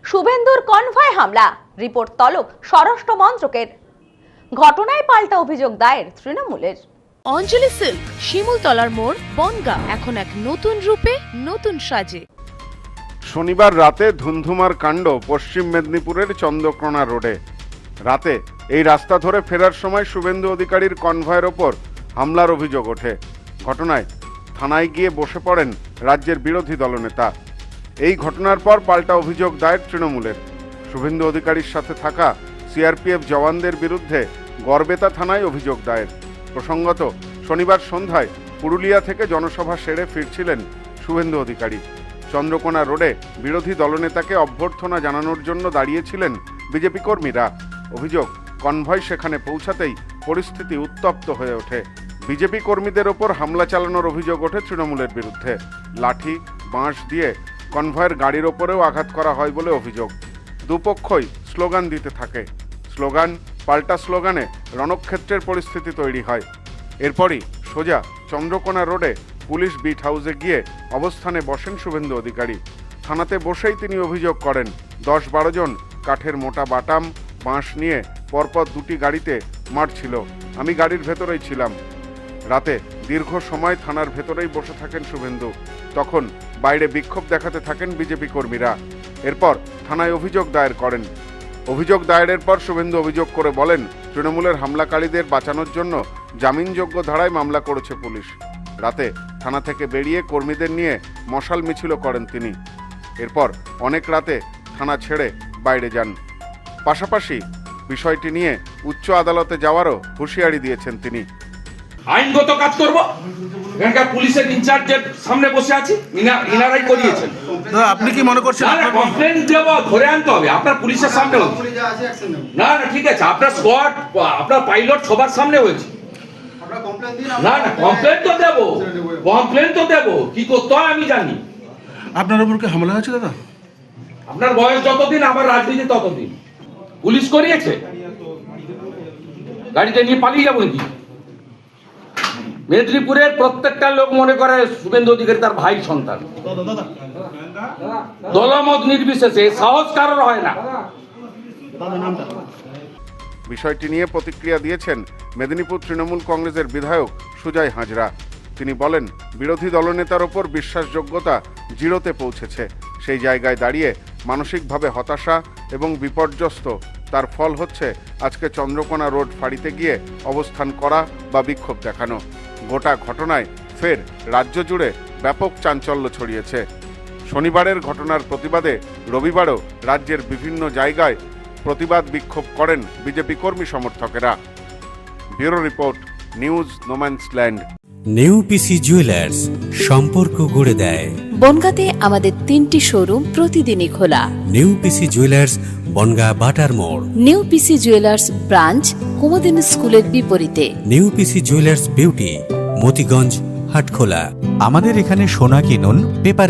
শুভেন্দুর কনভয় হামলা, রিপোর্ট তলব স্বরাষ্ট্র মন্ত্রকের। ঘটনায় পাল্টা অভিযোগ দায়ের তৃণমূলের। অঞ্জলি সিল্ক, শিমুলতলার মোড়, বনগাঁ, এখন এক নতুন রূপে, নতুন সাজে। শনিবার রাতে ধুন্ধুমার কাণ্ড পশ্চিম মেদিনীপুরের চন্দ্রকোনা রোডে। রাতে এই রাস্তা ধরে ফেরার সময় শুভেন্দু অধিকারীর কনভয়ের ওপর হামলার অভিযোগ ওঠে। ঘটনায় থানায় গিয়ে বসে পড়েন রাজ্যের বিরোধী দলনেতা। এই ঘটনার পর পাল্টা অভিযোগ দায়ের তৃণমূলের। শুভেন্দু অধিকারীর সাথে থাকা সিআরপিএফ জওয়ানদের বিরুদ্ধে গড়বেতা থানায় অভিযোগ দায়ের। প্রসঙ্গত, শনিবার সন্ধ্যায় পুরুলিয়া থেকে জনসভা সেরে ফিরছিলেন শুভেন্দু অধিকারী। চন্দ্রকোনা রোডে বিরোধী দলনেতাকে অভ্যর্থনা জানানোর জন্য দাঁড়িয়েছিলেন বিজেপি কর্মীরা। অভিযোগ, কনভয় সেখানে পৌঁছাতেই পরিস্থিতি উত্তপ্ত হয়ে ওঠে। বিজেপি কর্মীদের ওপর হামলা চালানোর অভিযোগ ওঠে তৃণমূলের বিরুদ্ধে। লাঠি, বাঁশ দিয়ে কনভয়ের গাড়ির ওপরেও আঘাত করা হয় বলে অভিযোগ। দুপক্ষই স্লোগান দিতে থাকে। স্লোগান পাল্টা স্লোগানে রণক্ষেত্রের পরিস্থিতি তৈরি হয়। এরপরই সোজা চন্দ্রকোনা রোডে পুলিশ বিট হাউসে গিয়ে অবস্থানে বসেন শুভেন্দু অধিকারী। থানাতে বসেই তিনি অভিযোগ করেন, 10-12 জন কাঠের মোটা বাটাম, বাঁশ নিয়ে পরপর দুটি গাড়িতে মারছিল। আমি গাড়ির ভেতরেই ছিলাম। রাতে দীর্ঘ সময় থানার ভেতরেই বসে থাকেন শুভেন্দু। তখন বাইরে বিক্ষোভ দেখাতে থাকেন বিজেপি কর্মীরা। এরপর থানায় অভিযোগ দায়ের করেন। অভিযোগ দায়েরের পর শুভেন্দু অভিযোগ করে বলেন, তৃণমূলের হামলাকারীদের বাঁচানোর জন্য জামিনযোগ্য ধারায় মামলা করেছে পুলিশ। রাতে থানা থেকে বেরিয়ে কর্মীদের নিয়ে মশাল মিছিলও করেন তিনি। এরপর অনেক রাতে থানা ছেড়ে বাইরে যান। পাশাপাশি বিষয়টি নিয়ে উচ্চ আদালতে যাওয়ারও হুঁশিয়ারি দিয়েছেন তিনি। আইনগত কাজ করব, এখানকার পুলিশের ইনচার্জের সামনে বসে আছি, ইনারাই করিয়েছেন। আপনি কি মনে করছেন কমপ্লেন দেব, ধরে আনতে হবে আপনার পুলিশের সামনে? না না, ঠিক আছে, আপনার স্কোয়াড, আপনার পাইলট সবার সামনে হয়েছে। না না, কমপ্লেন তো দেবো, কমপ্লেন তো দেবো। কি করতে হয় আমি জানি। আপনার উপর কি হামলা হয়েছে দাদা? আপনার বয়স যতদিন, আমার রাজনীতি ততদিন। পুলিশ করিয়েছে, গাড়িতে নিয়ে পালিয়ে যাবো নাকি? মেদিনীপুরের প্রত্যেকটা লোক মনে করে শুভেন্দু অধিকারী তার ভাই সন্তান। দলমত নির্বিশেষে সাহস কারোর হয় না। বিষয়টি নিয়ে প্রতিক্রিয়া দিয়েছেন মেদিনীপুর তৃণমূল কংগ্রেসের বিধায়ক সুজয় হাজরা। তিনি বলেন, বিরোধী দলনেতার ওপর বিশ্বাসযোগ্যতা জিরোতে পৌঁছেছে। সেই জায়গায় দাঁড়িয়ে মানসিকভাবে হতাশা এবং বিপর্যস্ত। তার ফল হচ্ছে আজকে চন্দ্রকোনা রোড ফাঁড়িতে গিয়ে অবস্থান করা বা বিক্ষোভ দেখানো। গোটা ঘটনায় ফের রাজ্য জুড়ে ব্যাপক চাঞ্চল্য ছড়িয়েছে। শনিবারের ঘটনার প্রতিবাদে রবিবারও রাজ্যের বিভিন্ন জায়গায় প্রতিবাদ বিক্ষোভ করেন বিজেপি কর্মী সমর্থকেরা। Bureau report, news no man's land. নেউপিসি জুয়েলার্স, সম্পর্ক গড়ে দেয়। বনগাঁতে আমাদের 3টি শোরুম প্রতিদিনই খোলা। নেউপিসি জুয়েলার্স, বনগাঁ বাটার মোড়। নেউপিসি জুয়েলার্স ব্রাঞ্চ, কুমুদিনী স্কুলের বিপরীতে। নেউপিসি জুয়েলার্স বিউটি, মতিগঞ্জ, হাটখোলা। আমাদের এখানে সোনা কিনুন পেপারে।